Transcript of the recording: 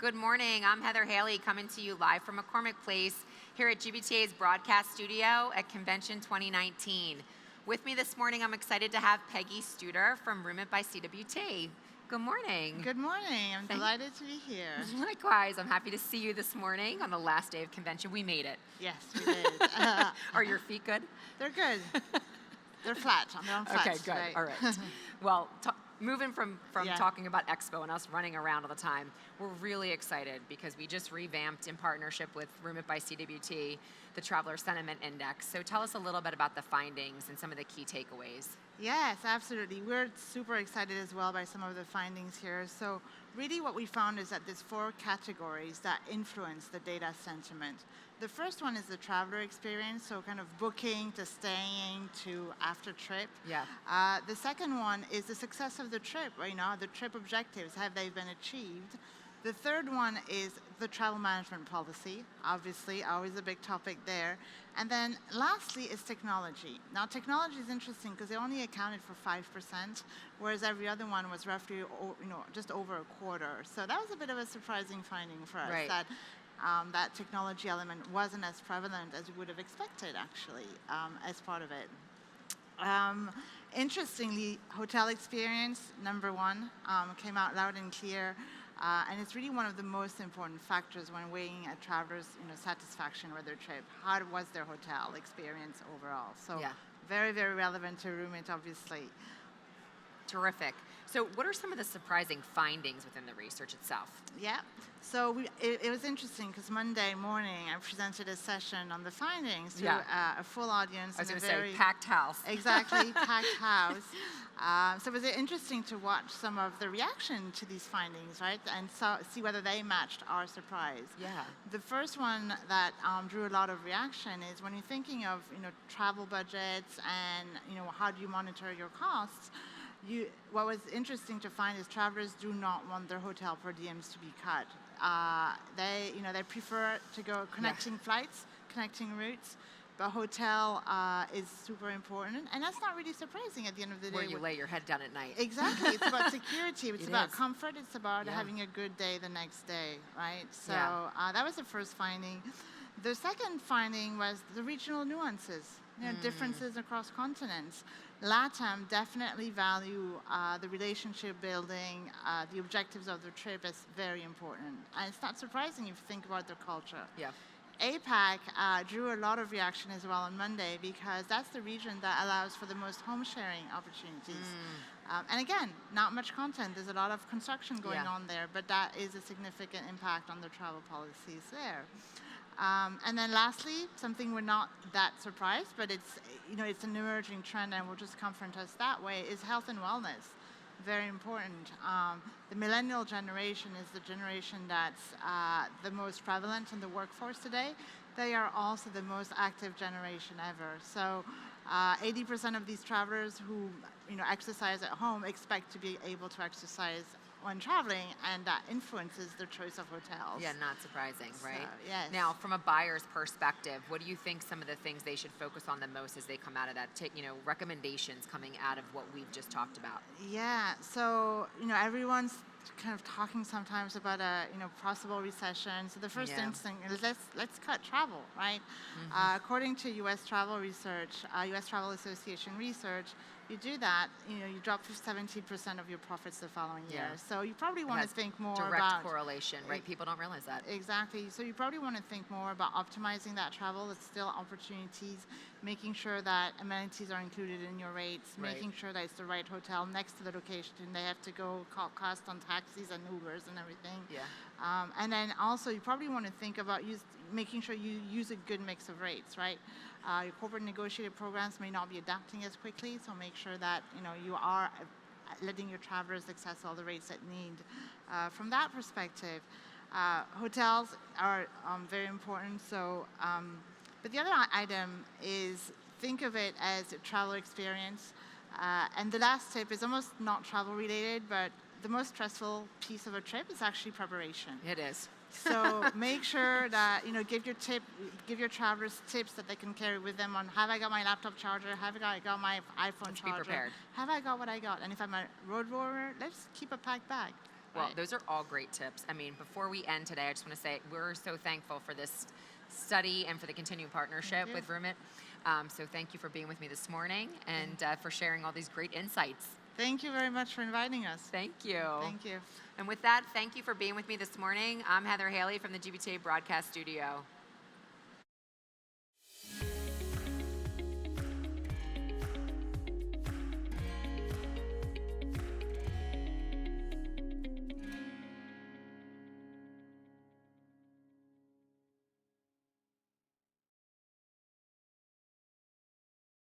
Good morning. I'm Heather Haley coming to you live from McCormick Place here at GBTA's broadcast studio at Convention 2019. With me this morning, I'm excited to have Peggy Studer from RoomIt by CWT. Good morning. Good morning. I'm delighted to be here. Likewise, I'm happy to see you this morning on the last day of convention. We made it. Yes, we did. Are your feet good? They're good. They're flat. They're on flat. Okay, good. Today. All right. Well, moving from Yeah. talking about Expo and us running around all the time, we're really excited because we just revamped in partnership with RoomIt by CWT the Traveler Sentiment Index. So tell us a little bit about the findings and some of the key takeaways. Yes, absolutely. We're super excited as well by some of the findings here. So really what we found is that there's 4 categories that influence the data sentiment. The first one is the traveler experience, so kind of booking to staying to after trip. Yeah. The second one is the success of the trip, the trip objectives, have they been achieved? The third one is the travel management policy, obviously, always a big topic there. And then lastly is technology. Now technology is interesting because they only accounted for 5%, whereas every other one was roughly just over a quarter. So that was a bit of a surprising finding for us, Right. that technology element wasn't as prevalent as we would have expected, actually, as part of it. Interestingly, hotel experience, number 1, came out loud and clear. And it's really one of the most important factors when weighing a traveler's satisfaction with their trip. How was their hotel experience overall? So Yeah. very, very relevant to RoomIt, obviously. Terrific. So what are some of the surprising findings within the research itself? Yeah. So it was interesting because Monday morning I presented a session on the findings to a full audience. I was in going a to very say packed house. Exactly, packed house. So it was interesting to watch some of the reaction to these findings, right? And see whether they matched our surprise. Yeah. The first one that drew a lot of reaction is when you're thinking of travel budgets and how do you monitor your costs. What was interesting to find is travelers do not want their hotel per diems to be cut. They prefer to go connecting flights, connecting routes. But hotel is super important, and that's not really surprising at the end of the day. Where you lay your head down at night. Exactly. It's about security. It's about is. comfort. It's about having a good day the next day, right? So that was the first finding. The second finding was the regional nuances, differences across continents. LATAM definitely value the relationship building, the objectives of the trip as very important. And it's not surprising if you think about their culture. Yeah. APAC drew a lot of reaction as well on Monday because that's the region that allows for the most home sharing opportunities. And again, not much content. There's a lot of construction going on there, but that is a significant impact on the travel policies there. And then lastly, something we're not that surprised, but it's an emerging trend and will just confront us that way, is health and wellness. Very important. The millennial generation is the generation that's the most prevalent in the workforce today. They are also the most active generation ever. So 80% of these travelers who exercise at home expect to be able to exercise when traveling, and that influences their choice of hotels. Yeah, not surprising, right? So, yes. Now, from a buyer's perspective, what do you think some of the things they should focus on the most as they come out of that? Recommendations coming out of what we've just talked about. Yeah, so everyone's kind of talking sometimes about a possible recession. So the first instinct is let's cut travel, right? According to U.S. Travel Research, U.S. Travel Association research, you do that, you drop 70% of your profits the following year. So you probably want to think more about direct correlation, right? People don't realize that. Exactly. So you probably want to think more about optimizing that travel. It's still opportunities, making sure that amenities are included in your rates, making sure that it's the right hotel next to the location. They have to go cost on taxis and Ubers and everything. Yeah. And then also you probably want to think about making sure you use a good mix of rates, right? Your corporate negotiated programs may not be adapting as quickly, so make sure that you are letting your travelers access all the rates that need. From that perspective, hotels are very important. So, but the other item is think of it as a travel experience. And the last tip is almost not travel related, but the most stressful piece of a trip is actually preparation. It is. So make sure that give your travelers tips that they can carry with them on, have I got my laptop charger? Have I got my iPhone charger? Be prepared. Have I got what I got? And if I'm a road warrior, let's keep a packed bag. Well, Right. those are all great tips. I mean, before we end today, I just want to say we're so thankful for this study and for the continued partnership you. with RoomIt. So thank you for being with me this morning and for sharing all these great insights. Thank you very much for inviting us. Thank you. Thank you. And with that, thank you for being with me this morning. I'm Heather Haley from the GBTA Broadcast Studio.